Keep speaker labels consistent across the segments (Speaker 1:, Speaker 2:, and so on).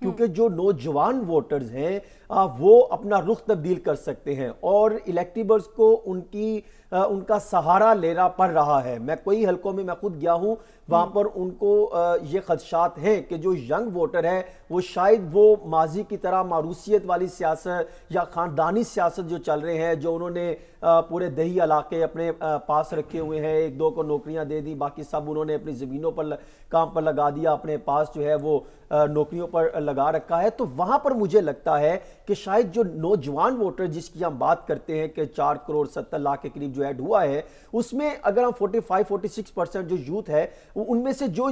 Speaker 1: کیونکہ جو نوجوان ووٹرز ہیں وہ اپنا رخ تبدیل کر سکتے ہیں اور الیکٹیبلز کو ان کا سہارا لینا پڑ رہا ہے. میں کوئی حلقوں میں خود گیا ہوں, وہاں پر ان کو یہ خدشات ہیں کہ جو ینگ ووٹر ہے وہ شاید وہ ماضی کی طرح ماروثیت والی سیاست یا خاندانی سیاست جو چل رہے ہیں, جو انہوں نے پورے دیہی علاقے اپنے پاس رکھے ہوئے ہیں, ایک دو کو نوکریاں دے دی, باقی سب انہوں نے اپنی زمینوں پر کام پر لگا دیا, اپنے پاس جو ہے وہ نوکریوں پر لگا رکھا ہے. تو وہاں پر مجھے لگتا ہے کہ شاید جو نوجوان ووٹر جس کی ہم بات کرتے ہیں کہ 4 کروڑ 70 لاکھ کے قریب جو ایڈ ہوا ہے, اس میں اگر ہم 45-46% جو یوتھ ہے ان میں سے جو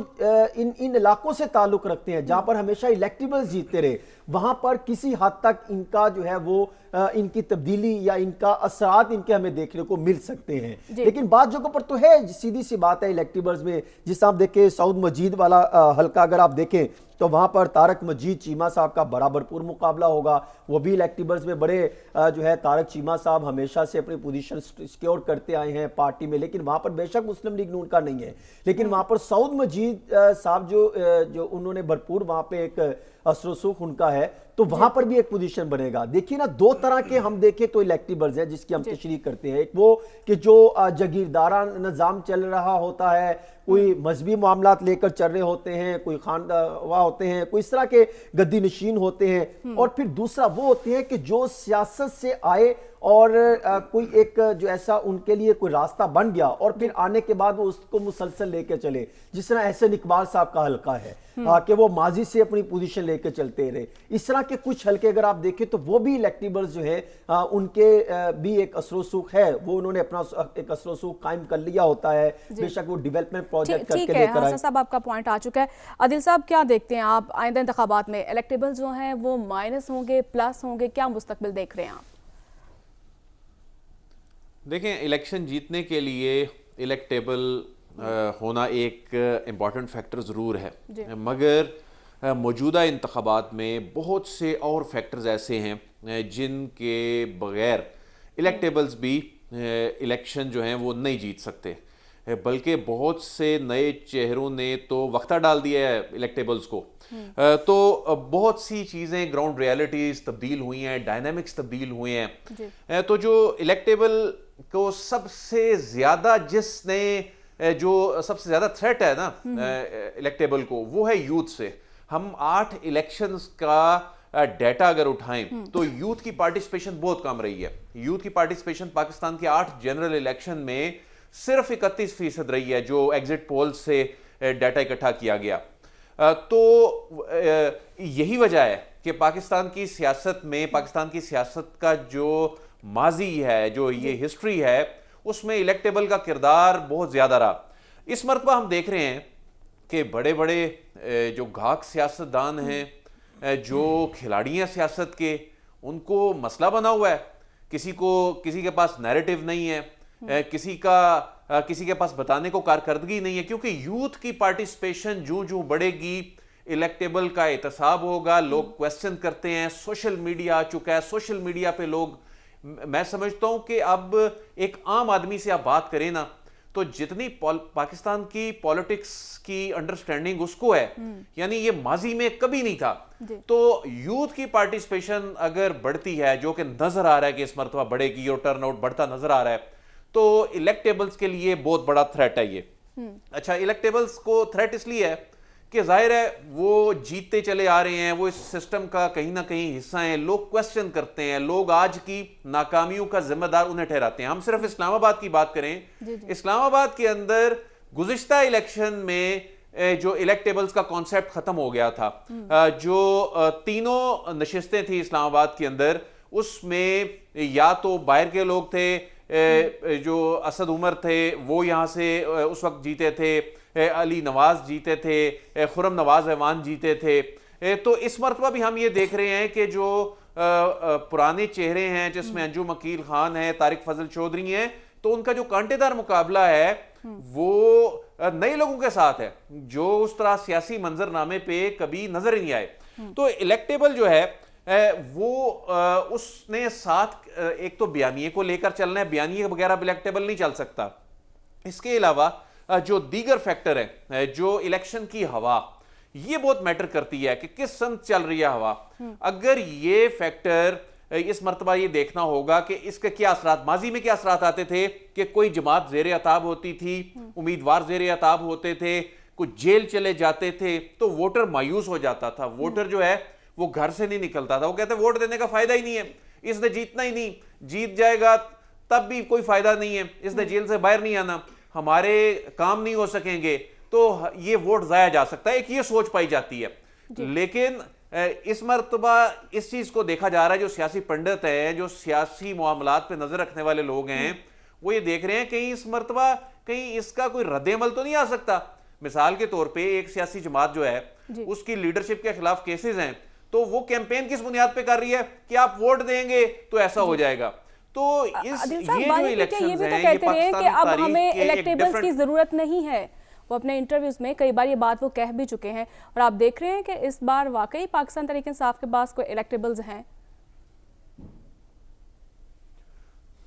Speaker 1: ان علاقوں سے تعلق رکھتے ہیں جہاں پر ہمیشہ الیکٹیبلز جیتتے رہے, وہاں پر کسی حد تک ان کا جو ہے وہ ان کی تبدیلی یا ان کا اثرات ان کے ہمیں دیکھنے کو مل سکتے ہیں. لیکن بعض جگہوں پر تو ہے, سیدھی سی بات ہے الیکٹیبلز میں, جس آپ دیکھیں سعود مجید والا حلقہ اگر آپ دیکھیں تو وہاں پر طارق مجید چیمہ صاحب کا برابر پور مقابلہ ہوگا. وہ بھی الیکٹیبلز میں بڑے جو ہے طارق چیمہ صاحب ہمیشہ سے اپنی پوزیشن سیکیور کرتے آئے ہیں پارٹی میں, لیکن وہاں پر بے شک مسلم لیگ نون کا نہیں ہے, لیکن وہاں پر سعود مجید صاحب جو انہوں نے بھرپور وہاں پہ ایک اثر و رسوخ ان کا ہے, تو وہاں پر بھی ایک پوزیشن بنے گا. دیکھیے نا, دو طرح کے ہم دیکھیں تو الیکٹیبلز ہیں جس کی ہم تشریح کرتے ہیں. ایک وہ کہ جو جاگیرداران نظام چل رہا ہوتا ہے, کوئی مذہبی معاملات لے کر چل رہے ہوتے ہیں, کوئی خاندوا ہوتے ہیں, کوئی اس طرح کے گدی نشین ہوتے ہیں, اور پھر دوسرا وہ ہوتے ہیں کہ جو سیاست سے آئے اور کوئی ایک جو ایسا ان کے لیے کوئی راستہ بن گیا اور پھر آنے کے بعد وہ اس کو مسلسل لے کے چلے, جس طرح احسن اقبال صاحب کا حلقہ ہے کہ وہ ماضی سے اپنی پوزیشن لے کے چلتے رہے. اس طرح کے کچھ حلقے اگر آپ دیکھیں تو وہ بھی الیکٹیبلز جو ہیں ان کے بھی ایک اثر و رسوخ ہے, وہ انہوں نے اپنا ایک اثر و رسوخ قائم کر لیا ہوتا ہے, بے شک وہ ڈیولپمنٹ پروجیکٹ کر کے لے کر آئے.
Speaker 2: حسن صاحب آپ کا پوائنٹ آ چکا ہے. عادل صاحب کیا دیکھتے ہیں آپ آئندہ انتخابات میں الیکٹیبلز جو ہیں وہ مائنس ہوں گے, پلس ہوں گے, کیا مستقبل دیکھ رہے ہیں آپ؟
Speaker 3: دیکھیں, الیکشن جیتنے کے لیے الیکٹیبل ہونا ایک امپورٹنٹ فیکٹر ضرور ہے, مگر موجودہ انتخابات میں بہت سے اور فیکٹرز ایسے ہیں جن کے بغیر الیکٹیبلز بھی الیکشن جو ہیں وہ نہیں جیت سکتے, بلکہ بہت سے نئے چہروں نے تو وقتہ ڈال دیا ہے الیکٹیبلز کو. تو بہت سی چیزیں گراؤنڈ ریالٹیز تبدیل ہوئی ہیں, ڈائنامکس تبدیل ہوئے ہیں. تو جو الیکٹیبل کو سب سے زیادہ جو سب سے زیادہ تھریٹ ہے نا الیکٹیبل کو, وہ ہے یوتھ سے. ہم 8 الیکشنز کا ڈیٹا اگر اٹھائیں تو یوتھ کی پارٹیسپیشن بہت کم رہی ہے. یوتھ کی پارٹیسپیشن پاکستان کے 8 جنرل الیکشن میں صرف 31% رہی ہے جو ایگزٹ پول سے ڈیٹا اکٹھا کیا گیا. تو یہی وجہ ہے کہ پاکستان کی سیاست کا جو ماضی ہے, جو یہ ہسٹری ہے, اس میں الیکٹیبل کا کردار بہت زیادہ رہا. اس مرتبہ ہم دیکھ رہے ہیں کہ بڑے بڑے جو گھاک سیاستدان ہیں, جو کھلاڑی ہیں سیاست کے, ان کو مسئلہ بنا ہوا ہے. کسی کے پاس نیریٹو نہیں ہے, کسی کے پاس بتانے کو کارکردگی نہیں ہے, کیونکہ یوتھ کی پارٹیسپیشن جو بڑھے گی الیکٹیبل کا احتساب ہوگا. لوگ کویسچن کرتے ہیں, سوشل میڈیا آ چکا ہے, سوشل میڈیا پہ لوگ, میں سمجھتا ہوں کہ اب ایک عام آدمی سے آپ بات کریں نا تو جتنی پاکستان کی پولیٹکس کی انڈرسٹینڈنگ اس کو ہے, یعنی یہ ماضی میں کبھی نہیں تھا. تو یوتھ کی پارٹیسپیشن اگر بڑھتی ہے, جو کہ نظر آ رہا ہے کہ اس مرتبہ بڑھے گی اور ٹرن آؤٹ بڑھتا نظر آ رہا ہے, تو الیکٹیبلز کے لیے بہت بڑا تھریٹ ہے یہ. اچھا, الیکٹیبلز کو تھریٹ اس لیے ہے کہ ظاہر ہے وہ جیتتے چلے آ رہے ہیں, وہ اس سسٹم کا کہیں نہ کہیں حصہ ہیں. لوگ کویسچن کرتے ہیں, لوگ آج کی ناکامیوں کا ذمہ دار انہیں ٹھہراتے ہیں. ہم صرف اسلام آباد کی بات کریں, اسلام آباد کے اندر گزشتہ الیکشن میں جو الیکٹیبلز کا کانسیپٹ ختم ہو گیا تھا, جو 3 نشستیں تھیں اسلام آباد کے اندر, اس میں یا تو باہر کے لوگ تھے, جو اسد عمر تھے وہ یہاں سے اس وقت جیتے تھے, علی نواز جیتے تھے, خرم نواز ایوان جیتے تھے. تو اس مرتبہ بھی ہم یہ دیکھ رہے ہیں کہ جو پرانے چہرے ہیں, جس میں انجم عقیل خان ہے, طارق فضل چودھری ہیں, تو ان کا جو کانٹے دار مقابلہ ہے وہ نئے لوگوں کے ساتھ ہے جو اس طرح سیاسی منظر نامے پہ کبھی نظر ہی نہیں آئے. تو الیکٹیبل جو ہے وہ اس نے ساتھ ایک تو بیانیے کو لے کر چلنا ہے, بیانیے کے بغیر الیکٹیبل نہیں چل سکتا. اس کے علاوہ جو دیگر فیکٹر ہیں, جو الیکشن کی ہوا, یہ بہت میٹر کرتی ہے کہ کس سمت چل رہی ہے ہوا. اگر یہ فیکٹر اس مرتبہ یہ دیکھنا ہوگا کہ اس کے کیا اثرات, ماضی میں کیا اثرات آتے تھے کہ کوئی جماعت زیر عتاب ہوتی تھی, امیدوار زیر عتاب ہوتے تھے, کچھ جیل چلے جاتے تھے, تو ووٹر مایوس ہو جاتا تھا. ووٹر جو ہے وہ گھر سے نہیں نکلتا تھا, وہ کہتے ہیں ووٹ دینے کا فائدہ ہی نہیں ہے, اس نے جیتنا ہی نہیں, جیت جائے گا تب بھی کوئی فائدہ نہیں ہے, اس نے جیل سے باہر نہیں آنا, ہمارے کام نہیں ہو سکیں گے, تو یہ ووٹ ضائع جا سکتا ہے. ایک یہ سوچ پائی جاتی ہے. لیکن اس مرتبہ اس چیز کو دیکھا جا رہا ہے, جو سیاسی پنڈت ہیں, جو سیاسی معاملات پہ نظر رکھنے والے لوگ ہیں, وہ یہ دیکھ رہے ہیں کہیں اس مرتبہ کہیں اس کا کوئی رد عمل تو نہیں آ سکتا. مثال کے طور پہ ایک سیاسی جماعت جو ہے اس کی لیڈرشپ کے خلاف کیسز ہیں, تو وہ کیمپین کس بنیاد پہ کر رہی ہے کہ آپ ووٹ دیں گے تو ایسا ہو جائے گا. تو یہ جو الیکشنز ہیں یہ پاکستانی
Speaker 2: اب
Speaker 3: تاریخ
Speaker 2: ہمیں
Speaker 3: کے ایک
Speaker 2: الیکٹیبلز کی ضرورت نہیں ہے. وہ اپنے انٹرویوز میں کئی بار یہ بات وہ کہہ بھی چکے ہیں, اور آپ دیکھ رہے ہیں کہ اس بار واقعی پاکستان تحریک انصاف کے پاس کوئی الیکٹیبلز ہیں.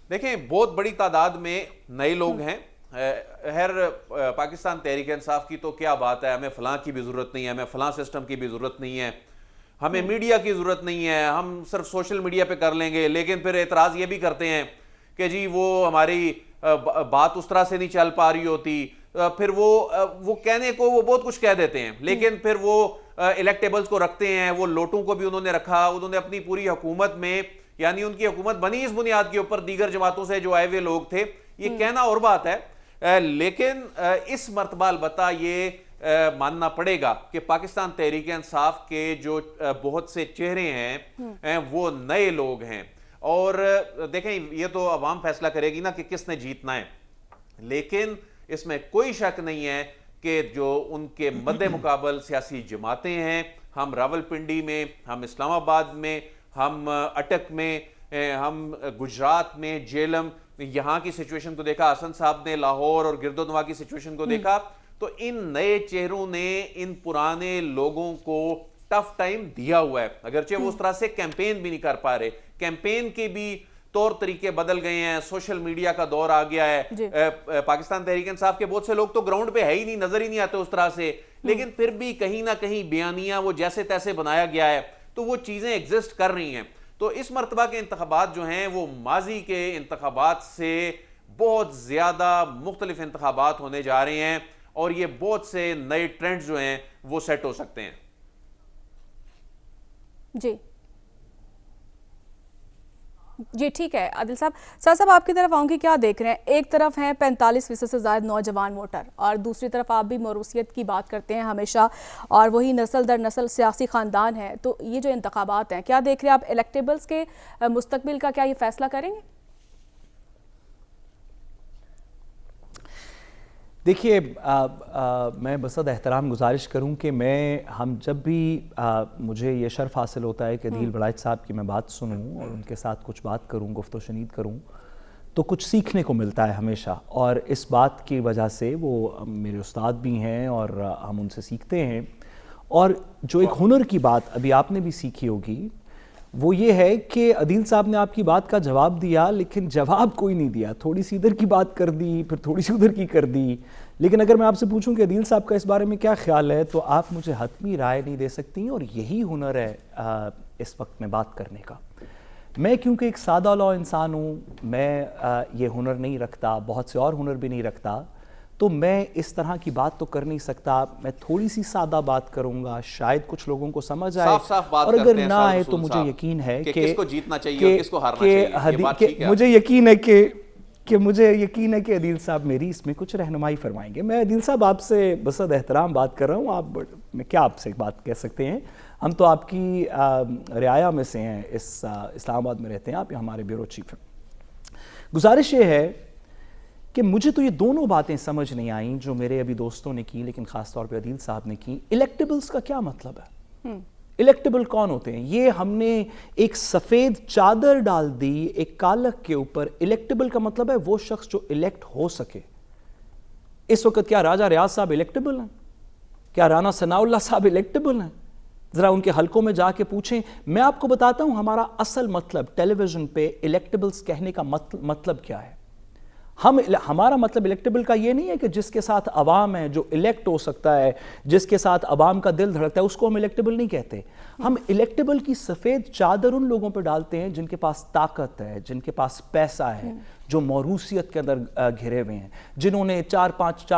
Speaker 3: دیکھیں بہت بڑی تعداد میں نئے لوگ ہیں. پاکستان تحریک انصاف کی تو کیا بات ہے, ہمیں فلاں کی بھی ضرورت نہیں ہے, ہمیں فلاں سسٹم کی بھی ضرورت نہیں ہے, ہمیں میڈیا کی ضرورت نہیں ہے, ہم صرف سوشل میڈیا پہ کر لیں گے. لیکن پھر اعتراض یہ بھی کرتے ہیں کہ جی وہ ہماری بات اس طرح سے نہیں چل پا رہی ہوتی, پھر وہ کہنے کو وہ بہت کچھ کہہ دیتے ہیں, لیکن پھر وہ الیکٹیبلز کو رکھتے ہیں. وہ لوٹوں کو بھی انہوں نے رکھا, انہوں نے اپنی پوری حکومت میں, یعنی ان کی حکومت بنی اس بنیاد کے اوپر دیگر جماعتوں سے جو آئے ہوئے لوگ تھے. یہ کہنا اور بات ہے, لیکن اس مرتبہ البتہ یہ ماننا پڑے گا کہ پاکستان تحریک انصاف کے جو بہت سے چہرے ہیں وہ نئے لوگ ہیں. اور دیکھیں یہ تو عوام فیصلہ کرے گی نا کہ کس نے جیتنا ہے, لیکن اس میں کوئی شک نہیں ہے کہ جو ان کے مد مقابل سیاسی جماعتیں ہیں, ہم راولپنڈی میں, ہم اسلام آباد میں, ہم اٹک میں, ہم گجرات میں, جیلم, یہاں کی سچویشن کو دیکھا, حسن صاحب نے لاہور اور گردونواں کی سچویشن کو دیکھا, تو ان نئے چہروں نے ان پرانے لوگوں کو ٹف ٹائم دیا ہوا ہے. اگرچہ وہ اس طرح سے کیمپین بھی نہیں کر پا رہے, کیمپین کے بھی طور طریقے بدل گئے ہیں, سوشل میڈیا کا دور آ گیا ہے. پاکستان تحریک انصاف کے بہت سے لوگ تو گراؤنڈ پہ ہے ہی نہیں, نظر ہی نہیں آتے اس طرح سے, لیکن پھر بھی کہیں نہ کہیں بیانیاں وہ جیسے تیسے بنایا گیا ہے, تو وہ چیزیں ایگزسٹ کر رہی ہیں. تو اس مرتبہ کے انتخابات جو ہیں وہ ماضی کے انتخابات سے بہت زیادہ مختلف انتخابات ہونے جا رہے ہیں, اور یہ بہت سے نئے ٹرینڈز جو ہیں وہ سیٹ ہو سکتے ہیں.
Speaker 2: جی ٹھیک ہے عادل صاحب. صاحب آپ کی طرف آؤں گی, کیا دیکھ رہے ہیں؟ ایک طرف ہیں 45% سے زائد نوجوان ووٹر, اور دوسری طرف آپ بھی موروثیت کی بات کرتے ہیں ہمیشہ, اور وہی نسل در نسل سیاسی خاندان ہے. تو یہ جو انتخابات ہیں, کیا دیکھ رہے ہیں آپ الیکٹیبلز کے مستقبل کا, کیا یہ فیصلہ کریں گے؟
Speaker 4: دیکھیے میں بصد احترام گزارش کروں کہ ہم جب بھی مجھے یہ شرف حاصل ہوتا ہے کہ عدیل بڑائچ صاحب کی میں بات سنوں اور ان کے ساتھ کچھ بات کروں, گفت و شنید کروں, تو کچھ سیکھنے کو ملتا ہے ہمیشہ. اور اس بات کی وجہ سے وہ میرے استاد بھی ہیں اور ہم ان سے سیکھتے ہیں. اور جو ایک ہنر کی بات ابھی آپ نے بھی سیکھی ہوگی وہ یہ ہے کہ عدیل صاحب نے آپ کی بات کا جواب دیا, لیکن جواب کوئی نہیں دیا, تھوڑی سی ادھر کی بات کر دی, پھر تھوڑی سی ادھر کی کر دی. لیکن اگر میں آپ سے پوچھوں کہ عدیل صاحب کا اس بارے میں کیا خیال ہے, تو آپ مجھے حتمی رائے نہیں دے سکتی, اور یہی ہنر ہے اس وقت میں بات کرنے کا. میں کیونکہ ایک سادہ لو انسان ہوں, میں یہ ہنر نہیں رکھتا, بہت سے اور ہنر بھی نہیں رکھتا, تو میں اس طرح کی بات تو کر نہیں سکتا. میں تھوڑی سی سادہ بات کروں گا, شاید کچھ لوگوں کو سمجھ آئے, اور اگر نہ آئے تو مجھے یقین ہے کہ
Speaker 3: کس کو جیتنا چاہیے اور کس کو ہارنا چاہیے.
Speaker 4: مجھے یقین ہے کہ عدیل صاحب میری اس میں کچھ رہنمائی فرمائیں گے. میں عدیل صاحب آپ سے بصد احترام بات کر رہا ہوں, آپ میں کیا آپ سے بات کہہ سکتے ہیں, ہم تو آپ کی رعایا میں سے ہیں, اس اسلام آباد میں رہتے ہیں, آپ ہمارے بیورو چیف ہیں. گزارش یہ ہے کہ مجھے تو یہ دونوں باتیں سمجھ نہیں آئیں جو میرے ابھی دوستوں نے کی, لیکن خاص طور پہ عدیل صاحب نے کی. الیکٹیبلز کا کیا مطلب ہے؟ الیکٹیبل کون ہوتے ہیں؟ یہ ہم نے ایک سفید چادر ڈال دی ایک کالک کے اوپر. الیکٹیبل کا مطلب ہے وہ شخص جو الیکٹ ہو سکے. اس وقت کیا راجہ ریاض صاحب الیکٹیبل ہیں؟ کیا رانا ثناء اللہ صاحب الیکٹیبل ہیں؟ ذرا ان کے حلقوں میں جا کے پوچھیں. میں آپ کو بتاتا ہوں ہمارا اصل مطلب ٹیلی ویژن پہ الیکٹیبلز کہنے کا مطلب کیا ہے. ہمارا مطلب الیکٹیبل کا یہ نہیں ہے کہ جس کے ساتھ عوام ہے، جو الیکٹ ہو سکتا ہے، جس کے ساتھ عوام کا دل دھڑکتا ہے، اس کو ہم الیکٹیبل نہیں کہتے. ہم الیکٹیبل کی سفید چادر ان لوگوں پہ ڈالتے ہیں جن کے پاس طاقت ہے، جن کے پاس پیسہ ہے، جو موروثیت کے اندر گھرے ہوئے ہیں، جنہوں نے چار پانچ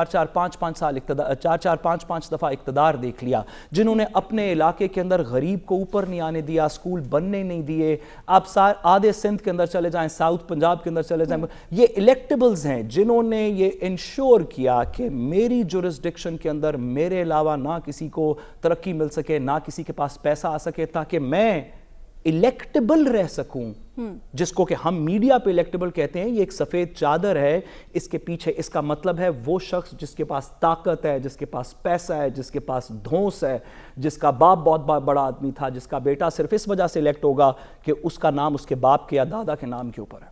Speaker 4: دفعہ اقتدار دیکھ لیا، جنہوں نے اپنے علاقے کے اندر غریب کو اوپر نہیں آنے دیا، اسکول بننے نہیں دیے. آپ آدھے سندھ کے اندر چلے جائیں، ساؤتھ پنجاب کے اندر چلے جائیں، یہ الیکٹیبلز ہیں جنہوں نے یہ انشور کیا کہ میری جورسڈکشن کے اندر میرے علاوہ نہ کسی کو ترقی مل سکے، نہ کسی کے پاس پیسہ آ سکے، تاکہ میں الیکٹیبل رہ سکوں. جس کو کہ ہم میڈیا پہ الیکٹیبل کہتے ہیں، یہ ایک سفید چادر ہے. اس کے پیچھے اس کا مطلب ہے وہ شخص جس کے پاس طاقت ہے، جس کے پاس پیسہ ہے، جس کے پاس دھونس ہے، جس کا باپ بہت بڑا آدمی تھا، جس کا بیٹا صرف اس وجہ سے الیکٹ ہوگا کہ اس کا نام اس کے باپ کے یا دادا کے نام کے اوپر ہے.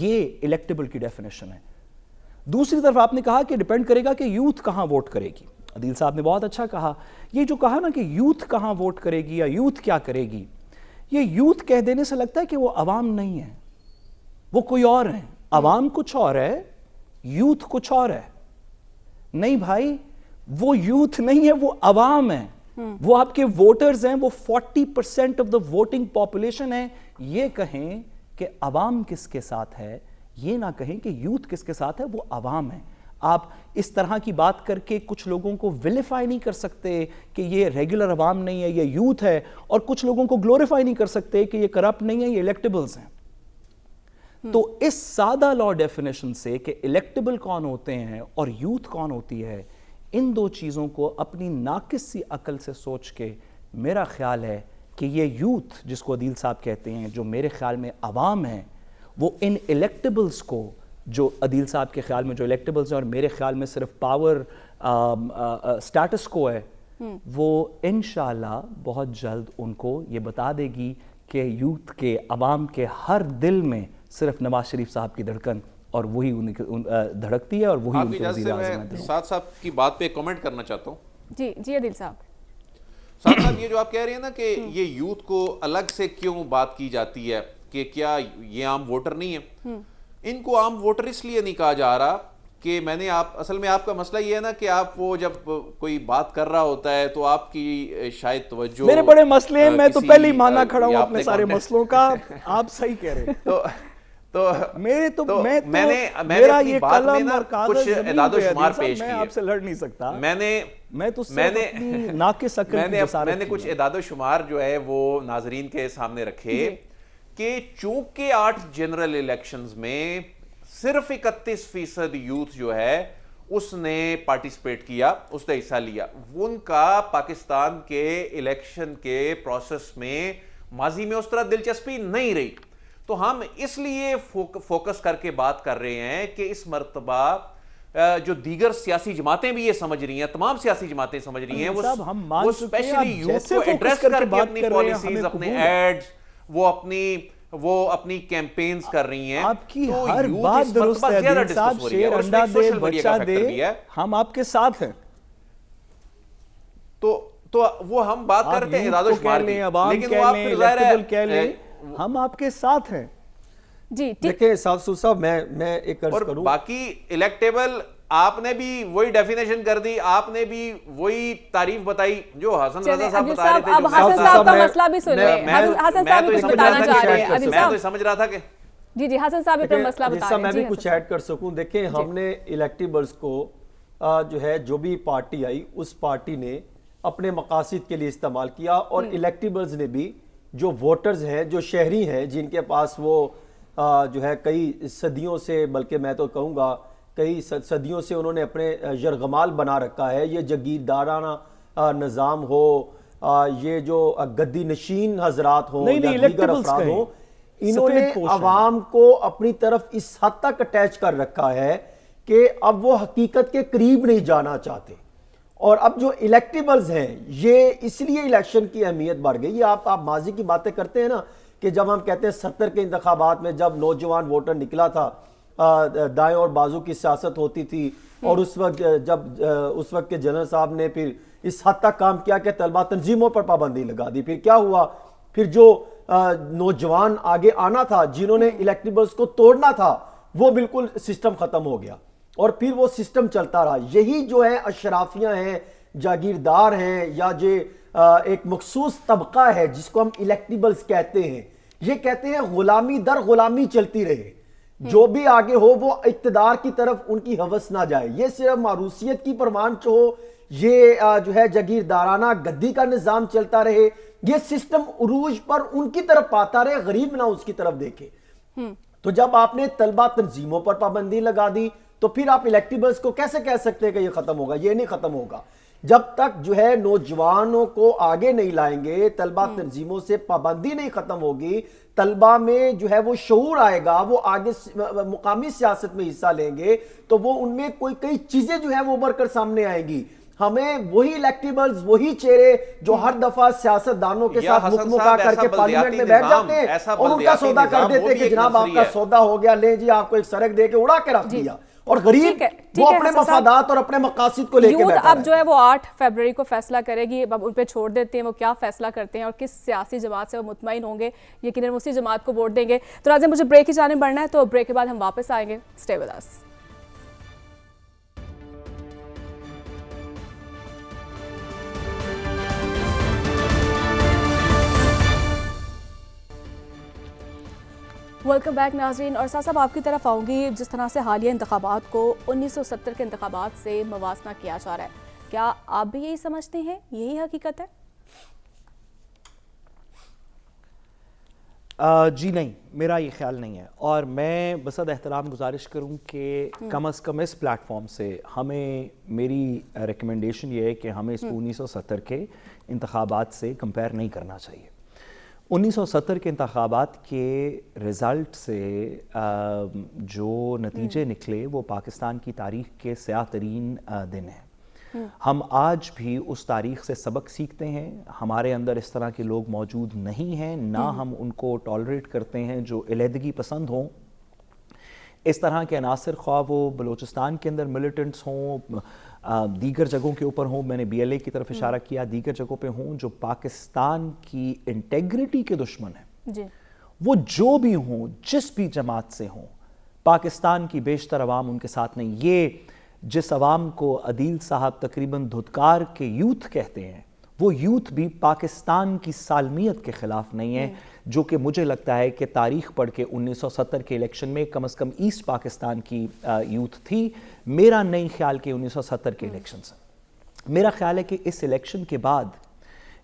Speaker 4: یہ الیکٹیبل کی ڈیفینیشن ہے. دوسری طرف آپ نے کہا کہ ڈیپینڈ کرے گا کہ یوتھ کہاں ووٹ کرے گی. عدیل صاحب نے بہت اچھا کہا. یہ جو کہا نا کہ یوتھ کہاں ووٹ کرے گی یا یوتھ کیا کرے گی، یہ یوتھ کہہ دینے سے لگتا ہے کہ وہ عوام نہیں ہے، وہ کوئی اور ہے. عوام کچھ اور ہے، یوتھ کچھ اور ہے. نہیں بھائی، وہ یوتھ نہیں ہے، وہ عوام ہے. وہ آپ کے ووٹرز ہیں، وہ 40% آف دا ووٹنگ پاپولیشن ہے. یہ کہیں کہ عوام کس کے ساتھ ہے، یہ نہ کہیں کہ یوتھ کس کے ساتھ ہے، وہ عوام ہے. آپ اس طرح کی بات کر کے کچھ لوگوں کو ویلیفائی نہیں کر سکتے کہ یہ ریگولر عوام نہیں ہے، یہ یوتھ ہے، اور کچھ لوگوں کو گلوریفائی نہیں کر سکتے کہ یہ کرپٹ نہیں ہے، یہ الیکٹیبلز ہیں. تو اس سادہ لا ڈیفینیشن سے کہ الیکٹیبل کون ہوتے ہیں اور یوتھ کون ہوتی ہے، ان دو چیزوں کو اپنی ناقص سی عقل سے سوچ کے میرا خیال ہے کہ یہ یوتھ جس کو عدیل صاحب کہتے ہیں، جو میرے خیال میں عوام ہیں، وہ ان الیکٹیبلز کو، جو عدیل صاحب کے خیال میں جو الیکٹیبلز ہیں اور میرے خیال میں صرف پاور سٹیٹس کو ہے، وہ انشاءاللہ بہت جلد ان کو یہ بتا دے گی کہ یوتھ کے، عوام کے ہر دل میں صرف نواز شریف صاحب کی دھڑکن اور وہی دھڑکتی ہے اور وہی ان کے وزیر اعظم ہیں.
Speaker 3: سعد صاحب کی بات پہ کمنٹ کرنا چاہتا ہوں.
Speaker 2: جی عدیل صاحب.
Speaker 3: سعد صاحب، یہ جو آپ کہہ رہے ہیں نا کہ یہ یوتھ کو الگ سے کیوں بات کی جاتی ہے کہ کیا یہ عام ووٹر نہیں ہے، ان کو عام ووٹر اس لیے نہیں کہا جا رہا کہ اصل میں آپ کا مسئلہ یہ ہے نا کہ آپ وہ جب کوئی بات کر رہا ہوتا ہے تو آپ کی شاید توجہ،
Speaker 4: میرے بڑے مسئلے ہیں، میں تو پہلے ہی مانا کھڑا ہوں اپنے سارے مسئلوں کا. آپ صحیح کہہ رہے ہیں. میرا یہ قلم اور کاغذ
Speaker 3: اعداد و شمار پیش
Speaker 4: میں آپ سے لڑ نہیں سکتا.
Speaker 3: میں نے کچھ اعداد و شمار جو ہے وہ ناظرین کے سامنے رکھے کہ چونکہ 8 جنرل الیکشنز میں صرف 31% یوتھ جو ہے اس نے پارٹیسپیٹ کیا، اس نے حصہ لیا. ان کا پاکستان کے الیکشن کے پروسیس میں ماضی میں اس طرح دلچسپی نہیں رہی. تو ہم اس لیے فوکس کر کے بات کر رہے ہیں کہ اس مرتبہ جو دیگر سیاسی جماعتیں بھی یہ سمجھ رہی ہیں، تمام سیاسی جماعتیں سمجھ رہی ہیں، وہ اسپیشلی یوتھ کو ایڈریس کر کے اپنی پالیسیز، اپنے ایڈز، وہ اپنی کیمپینز کر رہی ہیں.
Speaker 4: آپ کی ہر بات درست ہے عدیل صاحب. شیر انڈا دے، بچہ دے، ہم آپ کے ساتھ ہیں.
Speaker 3: تو وہ ہم بات کرتے ہیں اعداد و شمار کی، لیکن وہ آپ پھر ظاہر ہے
Speaker 4: ہم آپ کے ساتھ ہیں.
Speaker 2: جی
Speaker 1: دیکھیں صاحب میں ایک عرض کروں،
Speaker 3: باقی الیکٹیبل آپ نے بھی وہی ڈیفینیشن کر دی، آپ نے بھی وہی تعریف بتائی جو حسن رضا صاحب بتا رہے تھے.
Speaker 2: اب حسن صاحب کا مسئلہ بھی سن لیں. حسن صاحب بھی کچھ بتانا چاہ رہے ہیں.
Speaker 3: میں تو سمجھ رہا تھا کہ
Speaker 2: جی حسن صاحب اپنا مسئلہ بتا رہے ہیں.
Speaker 1: میں بھی کچھ ایڈ کر سکوں. دیکھیں، ہم نے الیکٹیبلز کو جو ہے جو بھی پارٹی آئی اس پارٹی نے اپنے مقاصد کے لیے استعمال کیا، اور الیکٹیبلز نے بھی جو ووٹرز ہیں، جو شہری ہیں، جن کے پاس وہ جو ہے کئی صدیوں سے، بلکہ میں تو کہوں گا کئی صدیوں سے انہوں نے اپنے یرغمال بنا رکھا ہے. یہ جگیردارانہ نظام ہو، یہ جو گدی نشین حضرات ہوں یا دیگر افراد ہوں، انہوں نے عوام کو اپنی طرف اس حد تک اٹیچ کر رکھا ہے کہ اب وہ حقیقت کے قریب نہیں جانا چاہتے. اور اب جو الیکٹیبلز ہیں، یہ اس لیے الیکشن کی اہمیت بڑھ گئی. آپ ماضی کی باتیں کرتے ہیں نا کہ جب ہم کہتے ہیں 70 کے انتخابات میں جب نوجوان ووٹر نکلا تھا، دائیں اور بازو کی سیاست ہوتی تھی، اور اس وقت کے جنرل صاحب نے پھر اس حد تک کام کیا کہ طلبہ تنظیموں پر پابندی لگا دی. پھر کیا ہوا؟ پھر جو نوجوان آگے آنا تھا، جنہوں نے الیکٹیبلز کو توڑنا تھا، وہ بالکل سسٹم ختم ہو گیا اور پھر وہ سسٹم چلتا رہا. یہی جو ہے اشرافیاں ہیں, جاگیردار ہیں, یا جو ایک مخصوص طبقہ ہے جس کو ہم الیکٹیبلز کہتے ہیں, یہ کہتے ہیں غلامی در غلامی چلتی رہے, جو بھی آگے ہو وہ اقتدار کی طرف ان کی حوث نہ جائے. یہ صرف معروثیت کی پروان ہو, یہ جو ہے جاگیردارانہ گدی کا نظام چلتا رہے, یہ سسٹم عروج پر ان کی طرف پاتا رہے, غریب نہ اس کی طرف دیکھے. تو جب آپ نے طلبہ تنظیموں پر پابندی لگا دی تو پھر آپ الیکٹیبلز کو کیسے کہہ سکتے ہیں کہ یہ ختم ہوگا؟ یہ نہیں ختم ہوگا. جب تک جو ہے نوجوانوں کو آگے نہیں لائیں گے, طلبہ تنظیموں سے پابندی نہیں ختم ہوگی, طلبہ میں جو ہے وہ شعور آئے گا, وہ آگے مقامی سیاست میں حصہ لیں گے, تو وہ ان میں کئی چیزیں جو ہے وہ ابھر کر سامنے آئیں گی. ہمیں وہی الیکٹیبلز, وہی چہرے جو ہر دفعہ سیاست دانوں کے ساتھ مکمکا کر کے پارلیمنٹ میں بیٹھ جاتے ہیں اور ان کا سودا کر دیتے کہ جناب آپ کا سودا ہو گیا, لیں جی آپ کو ایک سرک دے کے اڑا کے رکھ دیا, اور غریب وہ اپنے مفادات اور اپنے مقاصد کو لے کے بیٹھا ہے.
Speaker 2: اب جو ہے وہ 8 فروری کو فیصلہ کرے گی, اب ان پہ چھوڑ دیتے ہیں وہ کیا فیصلہ کرتے ہیں اور کس سیاسی جماعت سے وہ مطمئن ہوں گے, یقیناً اسی جماعت کو ووٹ دیں گے. تو ناظرین مجھے بریک کی جانب بڑھنا ہے, تو بریک کے بعد ہم واپس آئیں گے. Stay with us. Welcome back ناظرین, اور صاحب آپ کی طرف آؤں گی. جس طرح سے حالیہ انتخابات کو 1970 کے انتخابات سے موازنہ کیا جا رہا ہے, کیا آپ بھی یہی سمجھتے ہیں, یہی حقیقت ہے؟
Speaker 4: جی نہیں, میرا یہ خیال نہیں ہے, اور میں بصد احترام گزارش کروں کہ کم از کم اس پلیٹ فارم سے ہمیں, میری ریکمنڈیشن یہ ہے کہ ہمیں اس کو 1970 کے انتخابات سے کمپیئر نہیں کرنا چاہیے. 1970 کے انتخابات کے رزلٹ سے جو نتیجے نکلے وہ پاکستان کی تاریخ کے سیاہ ترین دن ہیں. ہم آج بھی اس تاریخ سے سبق سیکھتے ہیں. ہمارے اندر اس طرح کے لوگ موجود نہیں ہیں, نہ ہم ان کو ٹالریٹ کرتے ہیں جو علیحدگی پسند ہوں. اس طرح کے عناصر خواہ وہ بلوچستان کے اندر ملیٹنٹس ہوں, دیگر جگہوں کے اوپر ہوں, میں نے بی ایل اے کی طرف اشارہ کیا, دیگر جگہوں پہ ہوں جو پاکستان کی انٹیگریٹی کے دشمن ہیں, وہ جو بھی ہوں, جس بھی جماعت سے ہوں, پاکستان کی بیشتر عوام ان کے ساتھ نہیں. یہ جس عوام کو عدیل صاحب تقریباً دھتکار کے یوتھ کہتے ہیں, وہ یوتھ بھی پاکستان کی سالمیت کے خلاف نہیں ہے, جو کہ مجھے لگتا ہے کہ تاریخ پڑھ کے 1970 کے الیکشن میں کم از کم ایسٹ پاکستان کی یوتھ تھی. میرا نہیں خیال کہ 1970 کے الیکشن سے, میرا خیال ہے کہ اس الیکشن کے بعد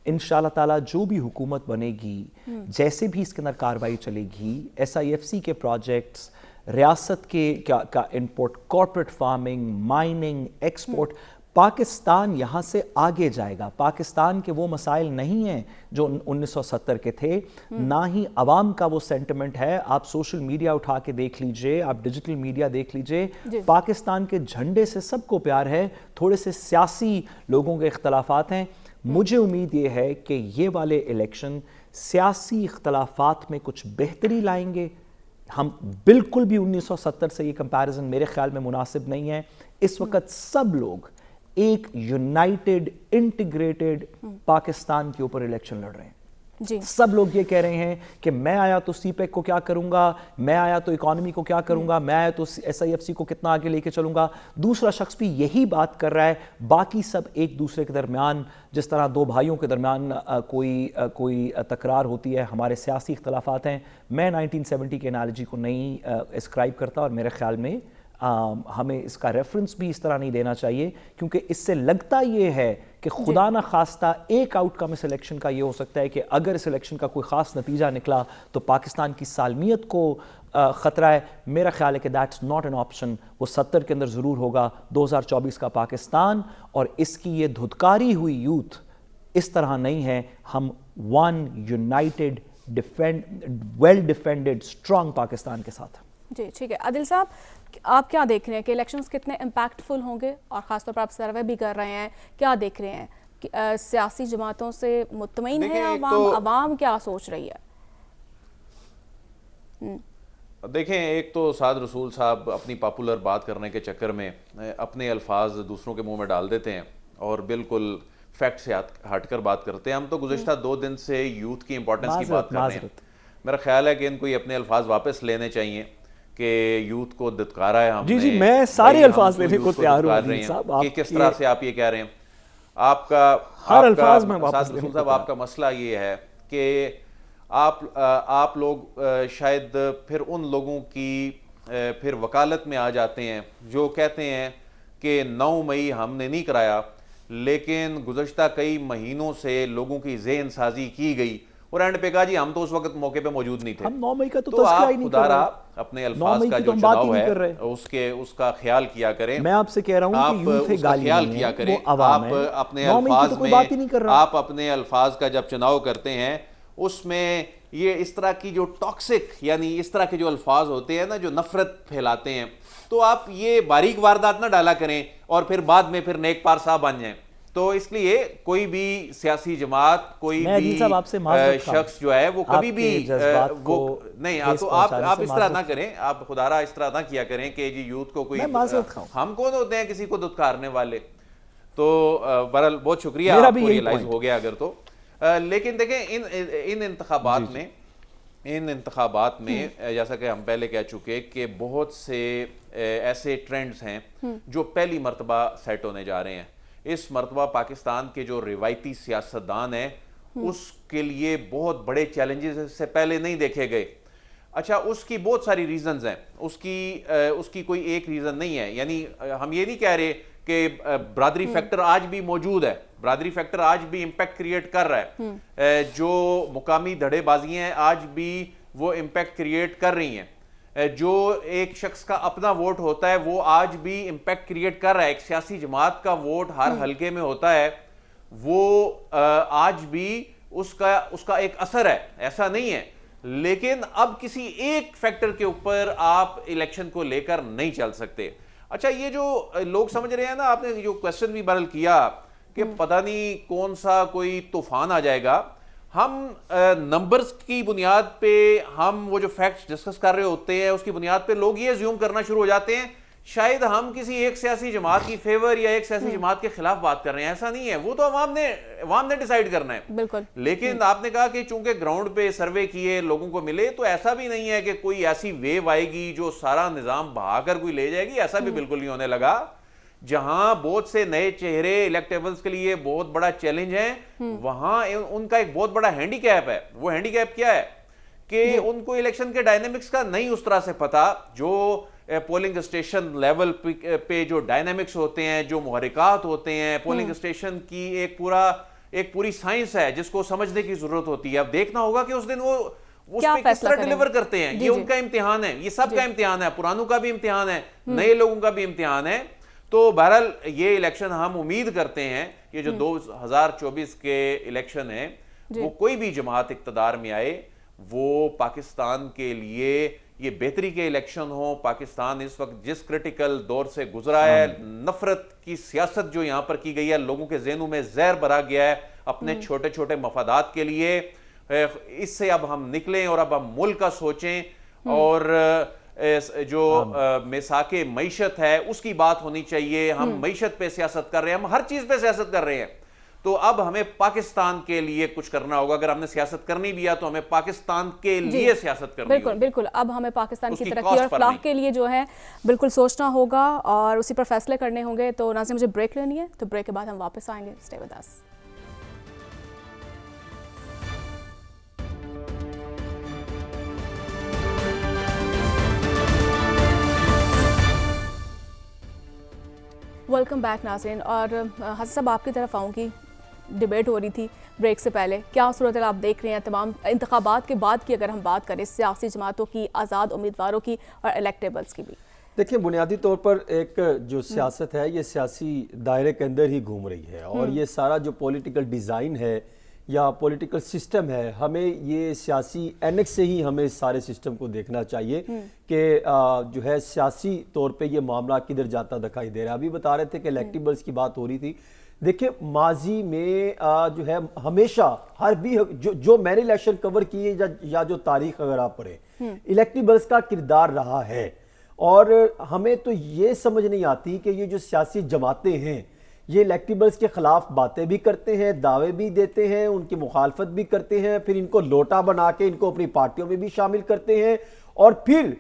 Speaker 4: انشاءاللہ تعالیٰ جو بھی حکومت بنے گی, جیسے بھی اس کے اندر کارروائی چلے گی, SIFC کے پروجیکٹس, ریاست کے کا import, corporate farming, mining, export, Pakistan یہاں سے آگے جائے گا. پاکستان کے وہ مسائل نہیں ہیں جو 1970 کے تھے, نہ ہی عوام کا وہ سینٹیمنٹ ہے. آپ سوشل میڈیا اٹھا کے دیکھ لیجئے, آپ ڈیجیٹل میڈیا دیکھ لیجئے, پاکستان کے جھنڈے سے سب کو پیار ہے. تھوڑے سے سیاسی لوگوں کے اختلافات ہیں. مجھے امید یہ ہے کہ یہ والے الیکشن سیاسی اختلافات میں کچھ بہتری لائیں گے. ہم بالکل بھی 1970 سے یہ کمپیریزن میرے خیال میں مناسب نہیں ہے. اس وقت سب لوگ ایک یونائٹڈ انٹیگریٹڈ پاکستان کے اوپر الیکشن لڑ رہے ہیں. سب لوگ یہ کہہ رہے ہیں کہ میں آیا تو سی پیک کو کیا کروں گا, میں آیا تو اکانومی کو کیا کروں گا, میں آیا تو SIFC کو کتنا آگے لے کے چلوں گا. دوسرا شخص بھی یہی بات کر رہا ہے. باقی سب ایک دوسرے کے درمیان, جس طرح دو بھائیوں کے درمیان کوئی تکرار ہوتی ہے, ہمارے سیاسی اختلافات ہیں. میں 1970 کے انالوجی کو نہیں اسکرائب کرتا, اور میرے خیال میں ہمیں اس کا ریفرنس بھی اس طرح نہیں دینا چاہیے, کیونکہ اس سے لگتا یہ ہے کہ خدا نہ خواستہ ایک آؤٹ کم اس الیکشن کا یہ ہو سکتا ہے کہ اگر اس الیکشن کا کوئی خاص نتیجہ نکلا تو پاکستان کی سالمیت کو خطرہ ہے. میرا خیال ہے کہ دیٹس ناٹ این آپشن. وہ 70 کے اندر ضرور ہوگا 2024 کا پاکستان, اور اس کی یہ دھتکاری ہوئی یوتھ اس طرح نہیں ہے. ہم one united well defended strong Pakistan کے ساتھ.
Speaker 2: جی ٹھیک ہے. عادل صاحب, آپ کیا دیکھ رہے ہیں کہ الیکشنز کتنے امپیکٹ فل ہوں گے, اور خاص طور پر آپ سروے بھی کر رہے ہیں, کیا دیکھ رہے ہیں کہ سیاسی جماعتوں سے مطمئن ہے عوام کیا سوچ رہی ہے؟
Speaker 3: دیکھیں, ایک تو سعد رسول صاحب اپنی پاپولر بات کرنے کے چکر میں اپنے الفاظ دوسروں کے منہ میں ڈال دیتے ہیں اور بالکل فیکٹ سے ہٹ کر بات کرتے ہیں. ہم تو گزشتہ 2 دن سے یوتھ کی امپورٹنس کی بات کر رہے ہیں. میرا خیال ہے کہ ان کو یہ اپنے الفاظ واپس لینے چاہیے, کہ یوتھ کو دتکارا ہے ہم نے.
Speaker 4: جی میں سارے الفاظ لینے کو تیار ہوں
Speaker 3: صاحب. کہ کس طرح سے آپ یہ کہہ رہے ہیں؟ آپ کا
Speaker 4: ہر الفاظ میں واپس
Speaker 3: صاحب آپ کا مسئلہ یہ ہے کہ آپ لوگ شاید پھر ان لوگوں کی پھر وکالت میں آ جاتے ہیں جو کہتے ہیں کہ 9 مئی ہم نے نہیں کرایا، لیکن گزشتہ کئی مہینوں سے لوگوں کی ذہن سازی کی گئی اور اینڈ پہ کہا جی ہم تو اس وقت موقع پہ موجود نہیں تھے.
Speaker 4: ہم 9 مئی کا تو
Speaker 3: آپ
Speaker 4: تذکرہ ہی نہیں کر
Speaker 3: خدا
Speaker 4: رہے.
Speaker 3: را اپنے الفاظ کا جو چناؤ ہے اس کا خیال کیا کریں.
Speaker 4: میں آپ سے کہہ رہا ہوں کہ یوتھ ہے گالی
Speaker 3: خیال
Speaker 4: نہیں
Speaker 3: کیا
Speaker 4: ہے،
Speaker 3: کریں.
Speaker 4: وہ عوام ہے.
Speaker 3: آپ اپنے الفاظ میں آپ اپنے الفاظ کا جب چناؤ کرتے ہیں اس میں یہ اس طرح کی جو ٹاکسک یعنی اس طرح کے جو الفاظ ہوتے ہیں نا جو نفرت پھیلاتے ہیں، تو آپ یہ باریک واردات نہ ڈالا کریں اور پھر بعد میں پھر نیک پار صاحب بن جائیں. تو اس لیے کوئی بھی سیاسی جماعت کوئی بھی شخص جو ہے وہ کبھی بھی وہ نہیں تو آپ اس طرح نہ کریں. آپ خدا را اس طرح نہ کیا کریں کہ جی یوتھ کو کوئی ہم کون ہوتے ہیں کسی کو دتکارنے والے. تو بہرحال بہت شکریہ، آپ کو ریئلائز ہو گیا اگر تو. لیکن دیکھیں ان انتخابات میں جیسا کہ ہم پہلے کہہ چکے کہ بہت سے ایسے ٹرینڈز ہیں جو پہلی مرتبہ سیٹ ہونے جا رہے ہیں. اس مرتبہ پاکستان کے جو روایتی سیاستدان ہیں اس کے لیے بہت بڑے چیلنجز سے پہلے نہیں دیکھے گئے. اچھا اس کی بہت ساری ریزنز ہیں، اس کی کوئی ایک ریزن نہیں ہے. یعنی ہم یہ نہیں کہہ رہے کہ برادری فیکٹر آج بھی موجود ہے، برادری فیکٹر آج بھی امپیکٹ کریٹ کر رہا ہے. جو مقامی دھڑے بازیاں ہیں آج بھی وہ امپیکٹ کریٹ کر رہی ہیں. جو ایک شخص کا اپنا ووٹ ہوتا ہے وہ آج بھی امپیکٹ کریٹ کر رہا ہے. ایک سیاسی جماعت کا ووٹ ہر حلقے میں ہوتا ہے، وہ آج بھی اس کا ایک اثر ہے، ایسا نہیں ہے. لیکن اب کسی ایک فیکٹر کے اوپر آپ الیکشن کو لے کر نہیں چل سکتے. اچھا یہ جو لوگ سمجھ رہے ہیں نا، آپ نے جو کویسچن بھی بہرحال کیا کہ پتہ نہیں کون سا کوئی طوفان آ جائے گا. ہم نمبرز کی بنیاد پہ ہم وہ جو فیکٹس ڈسکس کر رہے ہوتے ہیں اس کی بنیاد پہ لوگ یہ زیوم کرنا شروع ہو جاتے ہیں شاید ہم کسی ایک سیاسی جماعت کی فیور یا ایک سیاسی جماعت کے خلاف بات کر رہے ہیں. ایسا نہیں ہے، وہ تو عوام نے ڈیسائیڈ کرنا ہے.
Speaker 2: بالکل.
Speaker 3: لیکن آپ نے کہا کہ چونکہ گراؤنڈ پہ سروے کیے لوگوں کو ملے، تو ایسا بھی نہیں ہے کہ کوئی ایسی ویو آئے گی جو سارا نظام بہا کر کوئی لے جائے گی. ایسا بھی بالکل نہیں ہونے لگا. جہاں بہت سے نئے چہرے الیکٹیبلز کے لیے بہت بڑا چیلنج ہیں، وہاں ان کا ایک بہت بڑا ہینڈی کیپ ہے. وہ ہینڈی کیپ کیا ہے کہ ان کو الیکشن کے ڈائنامکس کا نہیں اس طرح سے پتا. جو پولنگ اسٹیشن لیول پہ جو ڈائنامکس ہوتے ہیں، جو محرکات ہوتے ہیں، پولنگ اسٹیشن کی ایک پوری سائنس ہے جس کو سمجھنے کی ضرورت ہوتی ہے. اب دیکھنا ہوگا کہ اس دن وہ اس پہ کس طرح ڈیلیور کرتے ہیں. یہ ان کا امتحان ہے، یہ سب کا امتحان ہے، پرانوں کا بھی امتحان ہے، نئے لوگوں کا بھی امتحان ہے. تو بہرحال یہ الیکشن ہم امید کرتے ہیں کہ جو 2024 کے الیکشن ہیں وہ کوئی بھی جماعت اقتدار میں آئے وہ پاکستان کے لیے یہ بہتری کے الیکشن ہوں. پاکستان اس وقت جس کریٹیکل دور سے گزرا ہے، نفرت کی سیاست جو یہاں پر کی گئی ہے، لوگوں کے ذہنوں میں زہر بھرا گیا ہے اپنے چھوٹے چھوٹے مفادات کے لیے، اس سے اب ہم نکلیں اور اب ہم ملک کا سوچیں. اور جو میثاق معیشت ہے اس کی بات ہونی چاہیے. ہم معیشت پہ سیاست کر رہے ہیں، ہم ہر چیز پہ سیاست کر رہے ہیں. تو اب ہمیں پاکستان کے لیے کچھ کرنا ہوگا. اگر ہم نے سیاست کرنی بھی ہے تو ہمیں پاکستان کے لیے سیاست کرنی ہوگی.
Speaker 2: بالکل. اب ہمیں پاکستان کی ترقی اور فلاح کے لیے جو ہے بالکل سوچنا ہوگا اور اسی پر فیصلے کرنے ہوں گے. تو ناظرین مجھے بریک لینی ہے، تو بریک کے بعد ہم واپس آئیں گے. Stay with us. Welcome back ناظرین. اور حسن صاحب آپ کی طرف آؤں گی. ڈیبیٹ ہو رہی تھی بریک سے پہلے، کیا صورتحال آپ دیکھ رہے ہیں تمام انتخابات کے بعد کی، اگر ہم بات کریں سیاسی جماعتوں کی، آزاد امیدواروں کی اور الیکٹیبلز کی بھی؟
Speaker 1: دیکھیں بنیادی طور پر ایک جو سیاست ہے یہ سیاسی دائرے کے اندر ہی گھوم رہی ہے، اور یہ سارا جو پولیٹیکل ڈیزائن ہے یا پولیٹیکل سسٹم ہے، ہمیں یہ سیاسی اینکس سے ہی ہمیں اس سارے سسٹم کو دیکھنا چاہیے کہ جو ہے سیاسی طور پہ یہ معاملہ کدھر جاتا دکھائی دے رہا ہے. ابھی بتا رہے تھے کہ الیکٹیبلز کی بات ہو رہی تھی. دیکھیں ماضی میں جو ہے ہمیشہ ہر بھی جو میں نے الیکشن کور کیے یا جو تاریخ اگر آپ پڑھیں، الیکٹیبلز کا کردار رہا ہے. اور ہمیں تو یہ سمجھ نہیں آتی کہ یہ جو سیاسی جماعتیں ہیں یہ الیکٹیبلز کے خلاف باتیں بھی کرتے ہیں، دعوے بھی دیتے ہیں، ان کی مخالفت بھی کرتے ہیں، پھر ان کو لوٹا بنا کے ان کو اپنی پارٹیوں میں بھی شامل کرتے ہیں، اور پھر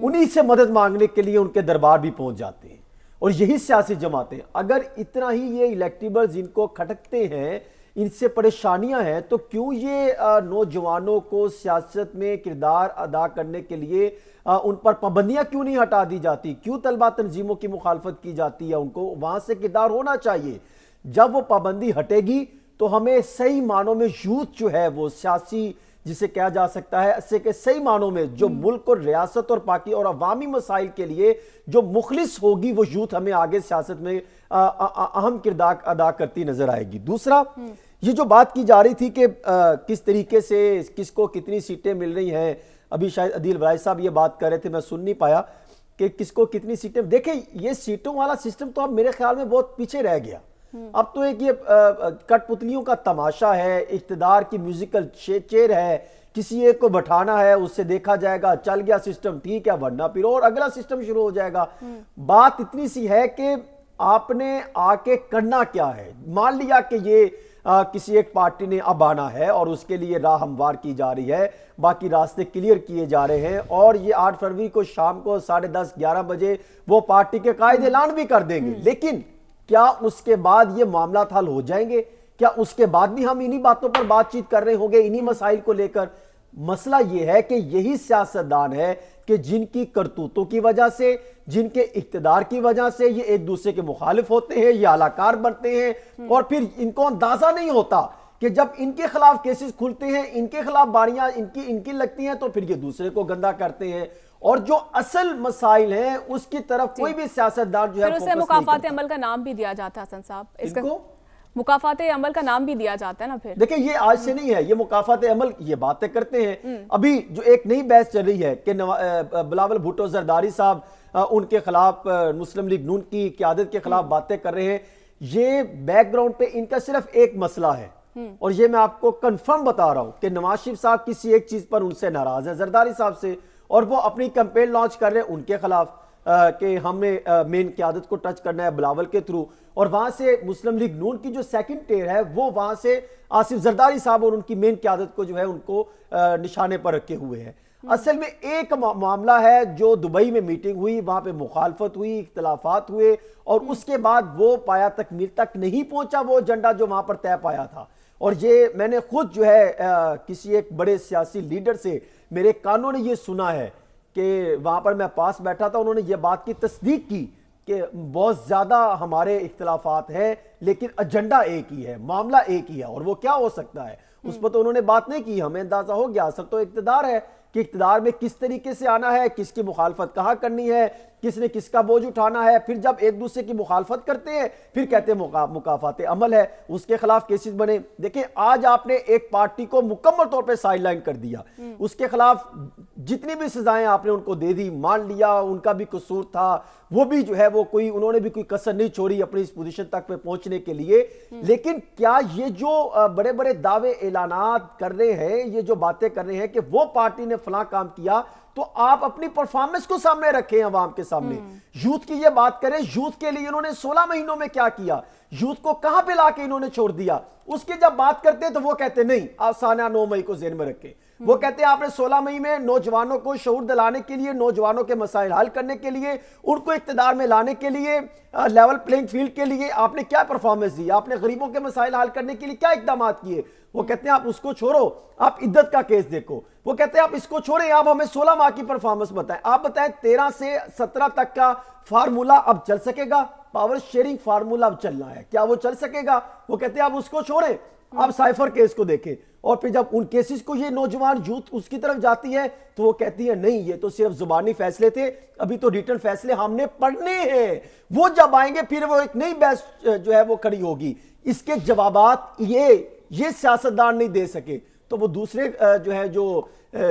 Speaker 1: انہی سے مدد مانگنے کے لیے ان کے دربار بھی پہنچ جاتے ہیں، اور یہی سیاسی جماعتیں اگر اتنا ہی یہ الیکٹیبلز ان کو کھٹکتے ہیں، ان سے پریشانیاں ہیں، تو کیوں یہ نوجوانوں کو سیاست میں کردار ادا کرنے کے لیے ان پر پابندیاں کیوں نہیں ہٹا دی جاتی؟ کیوں طلبہ تنظیموں کی مخالفت کی جاتی ہے؟ ان کو وہاں سے کردار ہونا چاہیے۔ جب وہ پابندی ہٹے گی تو ہمیں صحیح معنوں میں یوتھ جو ہے وہ سیاسی جسے کہا جا سکتا ہے اسے کہ صحیح معنوں میں جو ملک اور ریاست اور پاکی اور عوامی مسائل کے لیے جو مخلص ہوگی، وہ یوتھ ہمیں آگے سیاست میں اہم کردار ادا کرتی نظر آئے گی۔ دوسرا، یہ جو بات کی جا رہی تھی کہ کس طریقے سے کس کو کتنی سیٹیں مل رہی ہیں، ابھی شاید عدیل ولائچ صاحب یہ بات کر رہے تھے، میں سن نہیں پایا کہ کس کو کتنی سیٹیں۔ دیکھیں یہ سیٹوں والا سسٹم تو اب میرے خیال میں بہت پیچھے رہ گیا، اب تو ایک یہ کٹ پتلیوں کا تماشا ہے، اقتدار کی میوزیکل چیئر ہے، کسی ایک کو بٹھانا ہے، اس سے دیکھا جائے گا چل گیا سسٹم ٹھیک ہے، ورنہ پھر اور اگلا سسٹم شروع ہو جائے گا۔ بات اتنی سی ہے کہ آپ نے آ کے کرنا کیا ہے۔ مان لیا کہ یہ کسی ایک پارٹی نے اب آنا ہے اور اس کے لیے راہ ہموار کی جا رہی ہے، باقی راستے کلیئر کیے جا رہے ہیں، اور یہ 8 فروری کو شام کو 10:30 11 بجے وہ پارٹی کے قائد اعلان بھی کر دیں گے، لیکن کیا اس کے بعد یہ معاملات حل ہو جائیں گے؟ کیا اس کے بعد بھی ہم انہی باتوں پر بات چیت کر رہے ہوں گے، انہی مسائل کو لے کر؟ مسئلہ یہ ہے کہ یہی سیاستدان ہے کہ جن کی کرتوتوں کی وجہ سے، جن کے اقتدار کی وجہ سے یہ ایک دوسرے کے مخالف ہوتے ہیں، یہ اعلیٰ بنتے ہیں، اور پھر ان کو اندازہ نہیں ہوتا کہ جب ان کے خلاف کیسز کھلتے ہیں، ان کے خلاف باریاں ان کی لگتی ہیں، تو پھر یہ دوسرے کو گندہ کرتے ہیں، اور جو اصل مسائل ہیں اس کی طرف کوئی بھی سیاستدان جو ہے
Speaker 2: پھر اسے مکافات عمل کا نام بھی دیا جاتا ہے حسن صاحب، اس کو مکافات عمل کا نام بھی دیا جاتا ہے نا۔ پھر
Speaker 1: دیکھیں یہ آج سے نہیں ہے، یہ مکافات عمل یہ باتیں کرتے ہیں۔ ابھی جو ایک نئی بحث چل رہی ہے کہ بلاول بھٹو زرداری صاحب ان کے خلاف مسلم لیگ نون کی قیادت کے خلاف باتیں کر رہے ہیں، یہ بیک گراؤنڈ پہ ان کا صرف ایک مسئلہ ہے، اور یہ میں آپ کو کنفرم بتا رہا ہوں کہ نواز شریف صاحب کسی ایک چیز پر ان سے ناراض ہے، زرداری صاحب سے، اور وہ اپنی کیمپین لانچ کر رہے ہیں ان کے خلاف کہ ہم نے مین قیادت کو ٹچ کرنا ہے بلاول کے تھرو، اور وہاں سے مسلم لیگ نون کی جو سیکنڈ ٹیئر ہے وہ وہاں سے آصف زرداری صاحب اور ان کی مین قیادت کو جو ہے ان کو نشانے پر رکھے ہوئے ہیں۔ اصل میں ایک معاملہ ہے جو دبئی میں میٹنگ ہوئی، وہاں پہ مخالفت ہوئی، اختلافات ہوئے، اور اس کے بعد وہ پایا تکمیل تک نہیں پہنچا وہ ایجنڈا جو وہاں پر طے پایا تھا۔ اور یہ میں نے خود جو ہے کسی ایک بڑے سیاسی لیڈر سے میرے کانوں نے یہ سنا ہے کہ وہاں پر میں پاس بیٹھا تھا، انہوں نے یہ بات کی تصدیق کی کہ بہت زیادہ ہمارے اختلافات ہیں لیکن ایجنڈا ایک ہی ہے، معاملہ ایک ہی ہے، اور وہ کیا ہو سکتا ہے اس پر تو انہوں نے بات نہیں کی۔ ہمیں اندازہ ہو گیا اصل تو اقتدار ہے کہ اقتدار میں کس طریقے سے آنا ہے، کس کی مخالفت کہاں کرنی ہے، کس نے کس کا بوجھ اٹھانا ہے۔ پھر جب ایک دوسرے کی مخالفت کرتے ہیں پھر کہتے ہیں مکافات عمل ہے، اس کے خلاف کیسز بنے۔ دیکھیں آج آپ نے ایک پارٹی کو مکمل طور پہ سائیڈ لائن کر دیا، اس کے خلاف جتنی بھی سزائیں آپ نے ان کو دے دی، مان لیا ان کا بھی قصور تھا، وہ بھی جو ہے وہ انہوں نے بھی کوئی کسر نہیں چھوڑی اپنی اس پوزیشن تک پہ پہنچنے کے لیے۔ لیکن کیا یہ جو بڑے بڑے دعوے اعلانات کر رہے ہیں، یہ جو باتیں کر رہے ہیں کہ وہ پارٹی نے فلاں کام کیا، تو آپ اپنی پرفارمنس کو سامنے رکھیں عوام کے سامنے، یوتھ کی یہ بات کریں، یوتھ کے لیے انہوں نے 16 مہینوں میں کیا کیا، یوتھ کو کہاں پہ لا کے انہوں نے چھوڑ دیا۔ اس کی جب بات کرتے ہیں تو وہ کہتے نہیں، آپ سانحہ 9 مئی کو ذہن میں رکھیں، وہ کہتے ہیں آپ نے 16 مئی میں نوجوانوں کو شعور دلانے کے لیے، نوجوانوں کے مسائل حل کرنے کے لیے، ان کو اقتدار میں لانے کے لیے، لیول پلینگ فیلڈ کے لیے آپ نے کیا پرفارمنس دی، آپ نے غریبوں کے مسائل حل کرنے کے لیے کیا اقدامات کیے۔ وہ کہتے ہیں آپ اس کو چھوڑو، آپ عدت کا کیس دیکھو، وہ کہتے ہیں آپ اس کو چھوڑیں، آپ ہمیں 16 ماہ کی پرفارمنس بتائیں، آپ بتائیں 13 سے 17 تک کا فارمولا اب چل سکے گا، پاور شیئرنگ فارمولا اب چلنا ہے، کیا وہ چل سکے گا؟ وہ کہتے ہیں آپ اس کو چھوڑیں، آپ سائفر کیس کو دیکھیں، اور پھر جب ان کیسز کو یہ نوجوان یوتھ اس کی طرف جاتی ہے تو وہ کہتی ہے نہیں یہ تو صرف زبانی فیصلے تھے، ابھی تو ریٹن فیصلے ہم نے پڑھنے ہیں، وہ جب آئیں گے پھر وہ ایک نئی بحث جو ہے وہ کھڑی ہوگی۔ اس کے جوابات یہ سیاستدان نہیں دے سکے تو وہ دوسرے جو ہے جو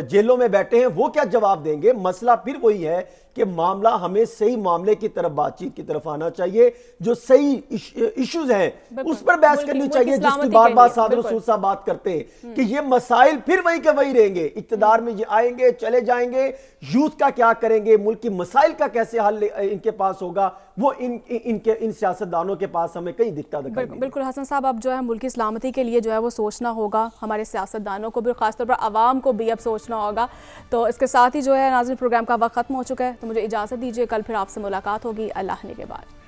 Speaker 1: جیلوں میں بیٹھے ہیں وہ کیا جواب دیں گے؟ مسئلہ پھر وہی ہے کہ معاملہ ہمیں صحیح معاملے کی طرف بات چیت کی طرف آنا چاہیے، جو صحیح ایشوز ہیں اس پر بحث کرنی چاہیے، جس کی بار بار سعد رسول صاحب بات کرتے ہیں کہ یہ مسائل پھر وہی کے وہی رہیں گے، اقتدار میں یہ آئیں گے چلے جائیں گے، یوتھ کا کیا کریں گے، ملک کی مسائل کا کیسے حل ان کے پاس ہوگا، وہ ان سیاستدانوں کے پاس ہمیں کئی دکھتا دکھائی دیں گے۔
Speaker 2: بالکل حسن صاحب، اب جو ہے ملک کی سلامتی کے لیے جو ہے وہ سوچنا ہوگا، ہمارے سیاستدانوں کو بھی، خاص طور پر عوام کو بھی اب سوچنا ہوگا۔ تو اس کے ساتھ ہی جو ہے ناظرین پروگرام کا وقت ختم ہو چکا ہے، تو مجھے اجازت دیجیے، کل پھر آپ سے ملاقات ہوگی، اللہ نے کے بعد۔